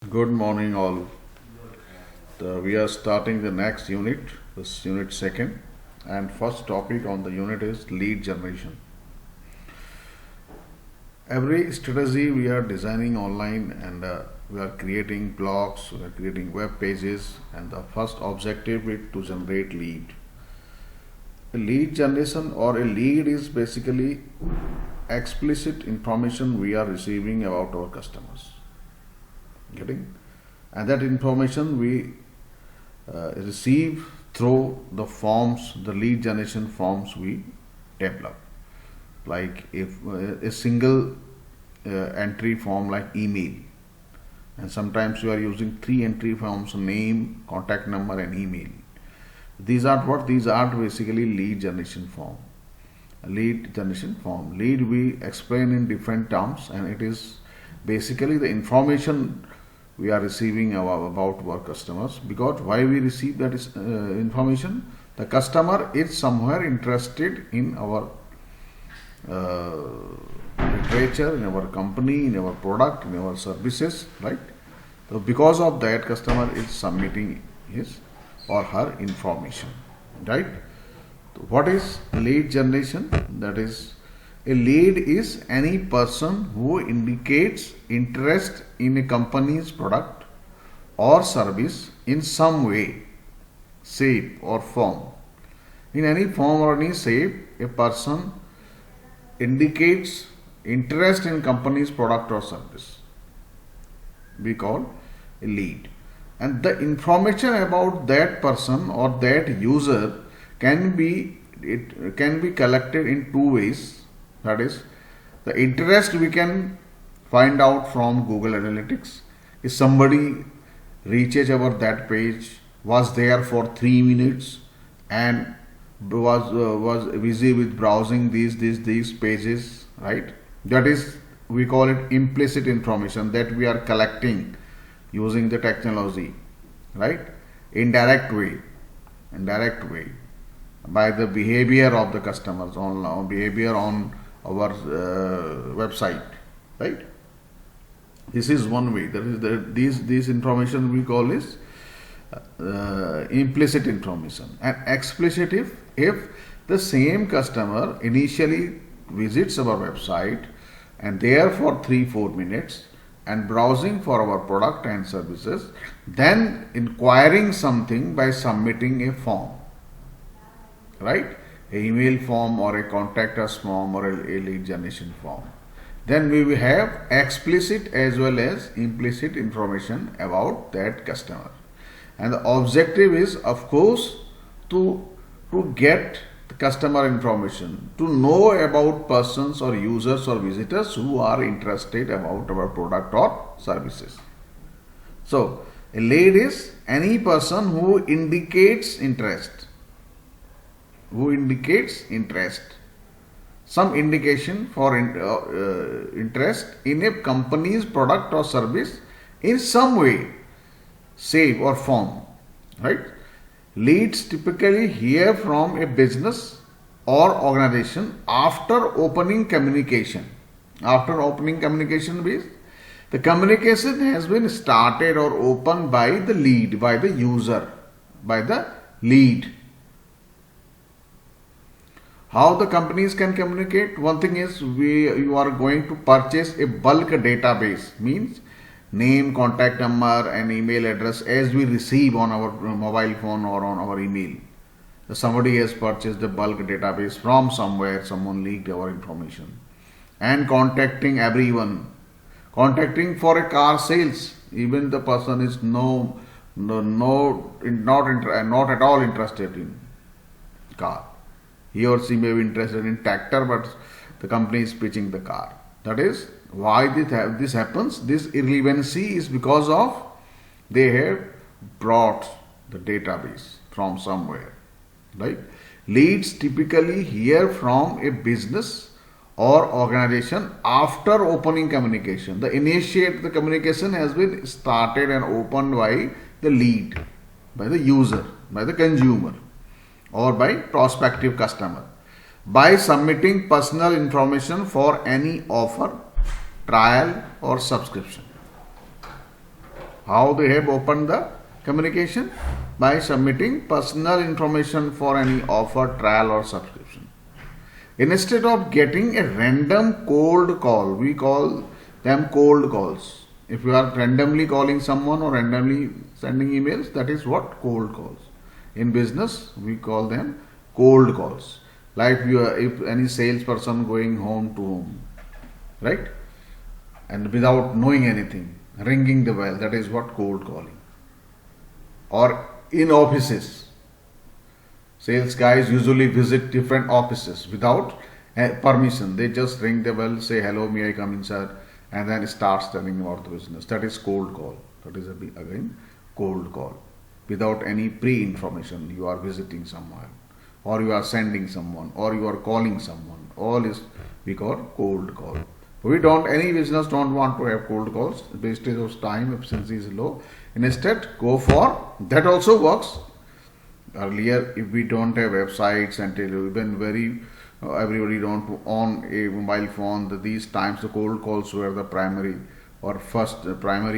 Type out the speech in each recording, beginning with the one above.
Good morning, all. We are starting the next unit, this unit second, and first topic on the unit is lead generation. Every strategy we are designing online, and we are creating blogs, we are creating web pages, and the first objective is to generate lead. A lead generation or a lead is basically explicit information we are receiving about our customers. Getting? And that information we receive through the forms, the lead generation forms we develop. Like if a single entry form like email, and sometimes you are using 3 entry forms: name, contact number, and email. These are what? These are basically lead generation form. Lead generation form. Lead we explain in different terms, and it is basically the information we are receiving about our customers. Because why we receive that information? The customer is somewhere interested in our literature, in our company, in our product, in our services, right? So because of that, customer is submitting his or her information, right? So what is lead generation? That is, a lead is any person who indicates interest in a company's product or service in some way, shape or form. In any form or any shape, a person indicates interest in company's product or service. We call a lead. And the information about that person or that user can be collected in two ways. That is, the interest we can find out from Google Analytics. If somebody reaches our that page, was there for 3 minutes, and was busy with browsing these pages, right? That is, we call it implicit information that we are collecting using the technology, right? Indirect way by the behavior of the customers on behavior on our website, right? This is one way. This information we call is implicit information. And explicit, if the same customer initially visits our website and there for 3-4 minutes and browsing for our product and services, then inquiring something by submitting a form, right? A email form or a contact us form or a lead generation form. Then we will have explicit as well as implicit information about that customer. And the objective is, of course, to get the customer information, to know about persons or users or visitors who are interested about our product or services. So, a lead is any person who indicates interest. Some indication for interest in a company's product or service in some way, shape or form, right? Leads typically hear from a business or organization after opening communication. After opening communication means the communication has been started or opened by the lead, by the user, by the lead. How the companies can communicate? One thing is, you are going to purchase a bulk database, means name, contact number and email address as we receive on our mobile phone or on our email. Somebody has purchased a bulk database from somewhere, someone leaked our information. And contacting everyone. Contacting for a car sales, even the person is not at all interested in car. He or she may be interested in tractor, but the company is pitching the car. That is why this happens. This irrelevancy is because of they have brought the database from somewhere, right? Leads typically hear from a business or organization after opening communication. The communication has been started and opened by the lead, by the user, by the consumer, or by prospective customer, by submitting personal information for any offer, trial or subscription. How they have opened the communication? By submitting personal information for any offer, trial or subscription. Instead of getting a random cold call, we call them cold calls. If you are randomly calling someone or randomly sending emails, that is what cold calls. In business, we call them cold calls. Like if any salesperson going home to home, right? And without knowing anything, ringing the bell, that is what cold calling. Or in offices, sales guys usually visit different offices without permission. They just ring the bell, say hello, may I come in, sir, and then starts telling about the business. That is cold call. That is again cold call. Without any pre-information, you are visiting someone, or you are sending someone, or you are calling someone. All is we call cold call. Any business don't want to have cold calls. Wastage of time, efficiency is low. Instead, go for, that also works. Earlier, if we don't have websites and everybody don't own a mobile phone, these times the cold calls were the primary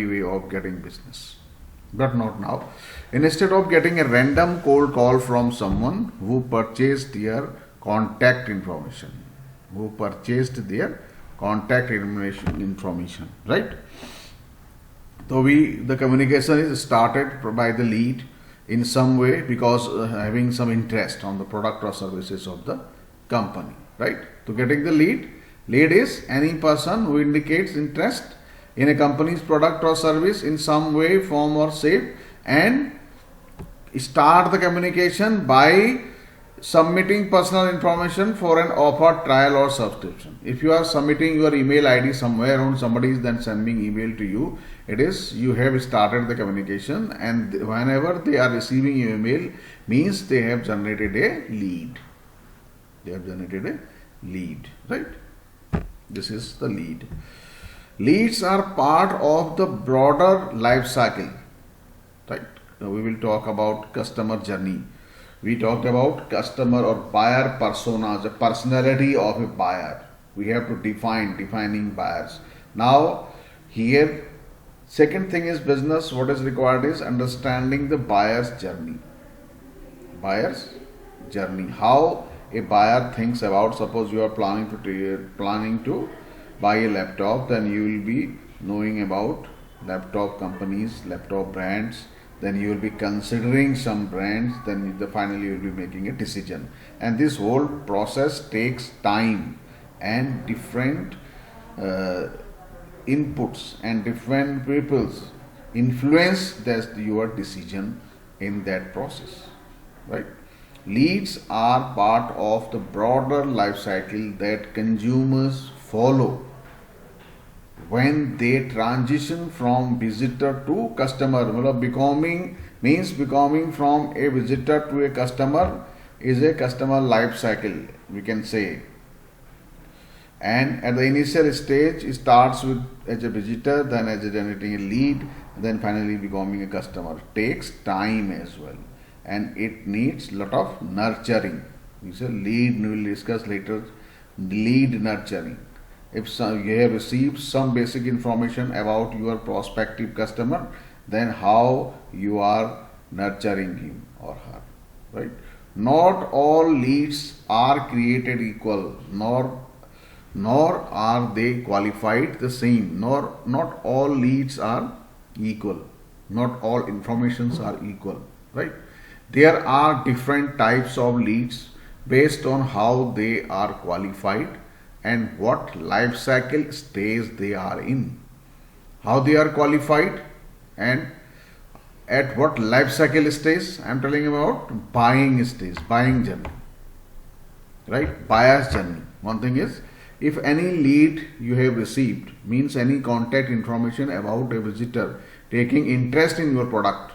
way of getting business. But not now. Instead of getting a random cold call from someone who purchased their contact information, right? So the communication is started by the lead in some way because having some interest on the product or services of the company, right? So getting the lead is any person who indicates interest in a company's product or service in some way, form or shape, and start the communication by submitting personal information for an offer, trial or subscription. If you are submitting your email ID somewhere and somebody is then sending email to you, it is you have started the communication, and whenever they are receiving your email means they have generated a lead. Right? This is the lead. Leads are part of the broader life cycle, right? Now we will talk about customer journey. We talked about customer or buyer personas, the personality of a buyer. We have to defining buyers. Now here, second thing is business. What is required is understanding the buyer's journey. How a buyer thinks about. Suppose you are planning to buy a laptop, then you will be knowing about laptop companies, laptop brands. Then you will be considering some brands. Then finally you will be making a decision. And this whole process takes time and different inputs and different people's influence your decision in that process, right? Leads are part of the broader life cycle that consumers follow when they transition from visitor to customer. Becoming from a visitor to a customer is a customer life cycle, we can say. And at the initial stage, it starts with as a visitor, then as generating a lead, then finally becoming a customer. Takes time as well, and it needs lot of nurturing. We say lead, we will discuss later. Lead nurturing. If you have received some basic information about your prospective customer, then how you are nurturing him or her, right? Not all leads are created equal, nor are they qualified the same. Not all leads are equal. Not all informations are equal, right? There are different types of leads based on how they are qualified and what life cycle stage they are in. How they are qualified and at what life cycle stage? I am telling about buying stage, buying journey, right? Buyer's journey. One thing is, if any lead you have received, means any contact information about a visitor taking interest in your product,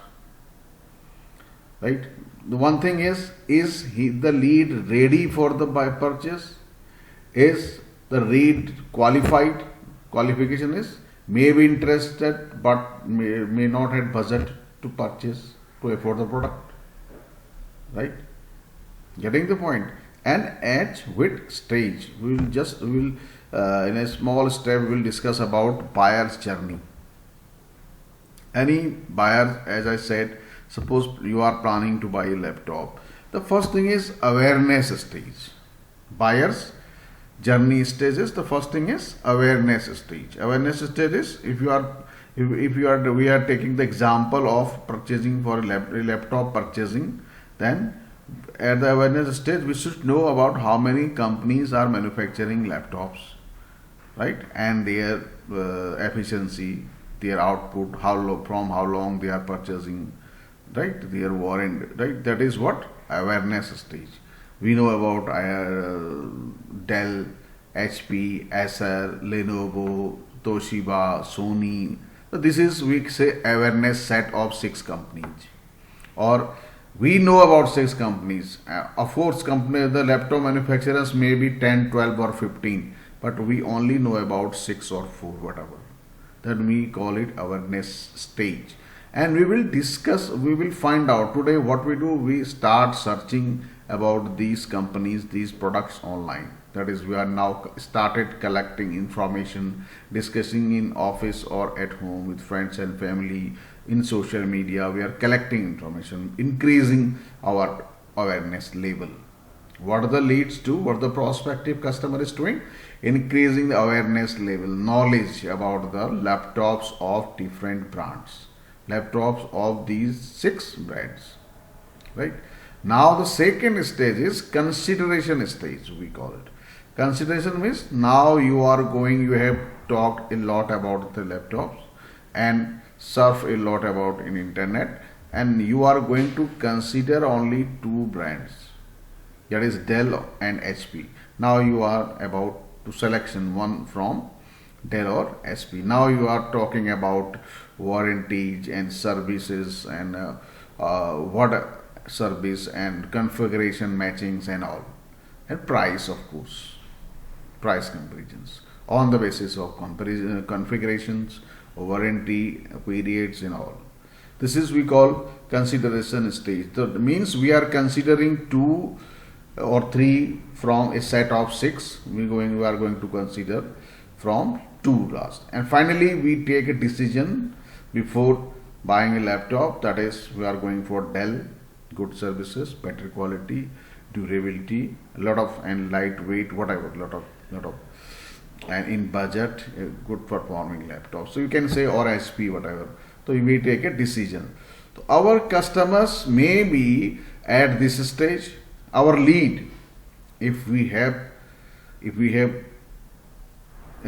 right? The one thing is the lead ready for the purchase? Is the lead qualified? Qualification is may be interested but may not have budget to purchase, to afford the product, right? Getting the point? And at which stage? We will in a small step we will discuss about buyer's journey. Any buyer, as I said, suppose you are planning to buy a laptop, the first thing is awareness stage. Buyers journey stages, the first thing is awareness stage. Awareness stage is, if you are we are taking the example of purchasing for a laptop purchasing, then at the awareness stage we should know about how many companies are manufacturing laptops, right, and their efficiency, their output, from how long they are purchasing, right, their warranty, right. That is what awareness stage. We know about Dell, HP, Acer, Lenovo, Toshiba, Sony. So this is, we say, awareness set of 6 companies, or we know about 6 companies. Of course, the laptop manufacturers may be 10, 12 or 15, but we only know about 6 or 4, whatever. Then we call it awareness stage. And we will find out today what we do. We start searching about these companies, these products online. That is, we are now started collecting information, discussing in office or at home with friends and family, in social media. We are collecting information, increasing our awareness level. What are the leads to? What the prospective customer is doing? Increasing the awareness level, knowledge about the laptops of different brands, laptops of these 6 brands, right? Now the second stage is consideration stage, we call it. Consideration means now you have talked a lot about the laptops and surf a lot about in internet, and you are going to consider only 2 brands, that is Dell and HP. Now you are about to selection one from Dell or HP. Now you are talking about warranties and services and what service and configuration matchings and all, and price, of course, price comparisons on the basis of configurations, warranty periods and all. This is we call consideration stage. That means we are considering 2 or 3 from a set of 6. We are going to consider from 2 last, and finally we take a decision before buying a laptop. That is, we are going for Dell, good services, better quality, durability, a lot of, and lightweight, whatever, lot of, and in budget, a good performing laptop. So you can say, or HP, whatever. So you may take a decision. So our customers may be at this stage. Our lead, if we have a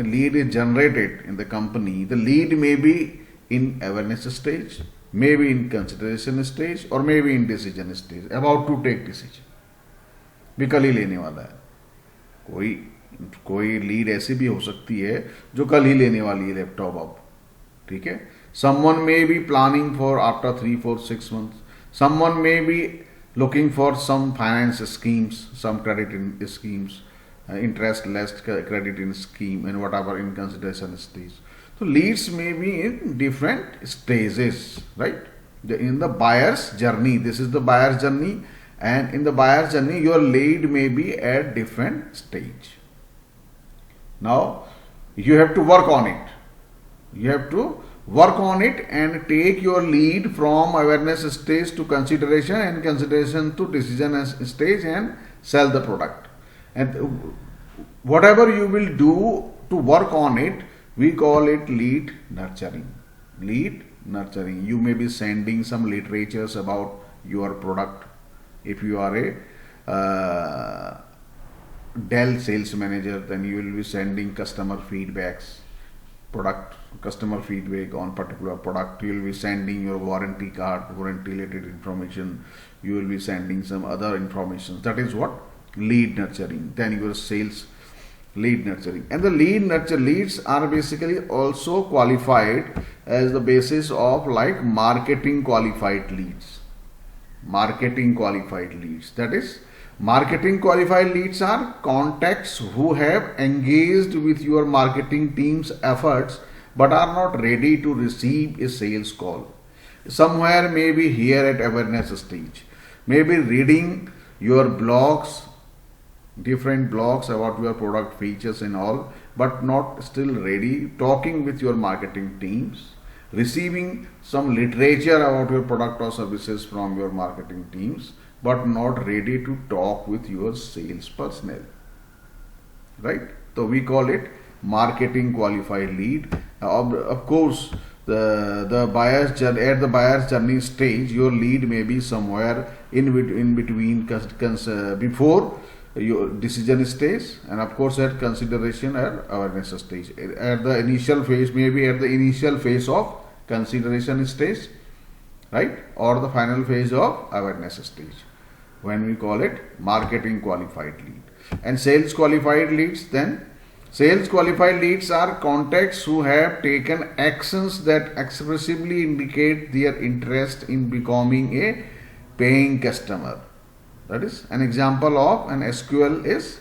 lead is generated in the company, the lead may be in awareness stage, maybe in consideration stage, or maybe in decision stage, about to take decision. भी कल ही लेने वाला है, कोई lead ऐसी भी हो सकती है जो कल ही लेने वाली है लैपटॉप अब, ठीक है. Someone may be planning for after 3, 4, 6 months. Someone may be looking for some finance schemes, some credit in schemes, interest less credit in scheme, and whatever in consideration stage. So leads may be in different stages, right? In the buyer's journey, this is the buyer's journey, and in the buyer's journey, your lead may be at different stage. Now you have to work on it. You have to work on it and take your lead from awareness stage to consideration, and consideration to decision stage, and sell the product. And whatever you will do to work on it, we call it lead nurturing. Lead nurturing. You may be sending some literatures about your product. If you are a Dell sales manager, then you will be sending customer feedbacks, customer feedback on particular product. You will be sending your warranty card, warranty related information. You will be sending some other information. That is what lead nurturing. Then your sales lead nurturing. And the leads are basically also qualified as the basis of like marketing qualified leads. Marketing qualified leads. That is, marketing qualified leads are contacts who have engaged with your marketing team's efforts but are not ready to receive a sales call. Somewhere maybe here at awareness stage, maybe reading your blogs, different blogs about your product features and all, but not still ready, talking with your marketing teams, receiving some literature about your product or services from your marketing teams, but not ready to talk with your sales personnel, right? So we call it marketing qualified lead. Of course, the buyer's journey, at the buyer's journey stage, your lead may be somewhere in between before your decision stage, and of course at consideration and awareness stage. At the initial phase, maybe at the initial phase of consideration stage, right, or the final phase of awareness stage, when we call it marketing qualified lead. And sales qualified leads, then sales qualified leads are contacts who have taken actions that expressively indicate their interest in becoming a paying customer. That is an example of an SQL is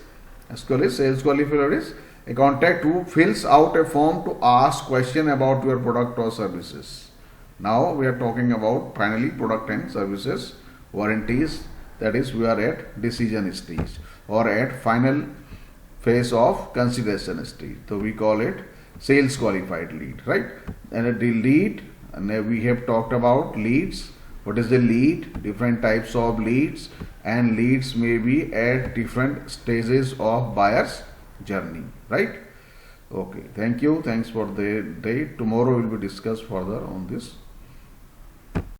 sales qualified is a contact who fills out a form to ask question about your product or services. Now we are talking about finally product and services warranties. That is, we are at decision stage or at final phase of consideration stage. So we call it sales qualified lead, right? And the lead, and we have talked about leads. What is the lead? Different types of leads, and leads may be at different stages of buyer's journey, right? Okay, thank you. Thanks for the day. Tomorrow will be discussed further on this.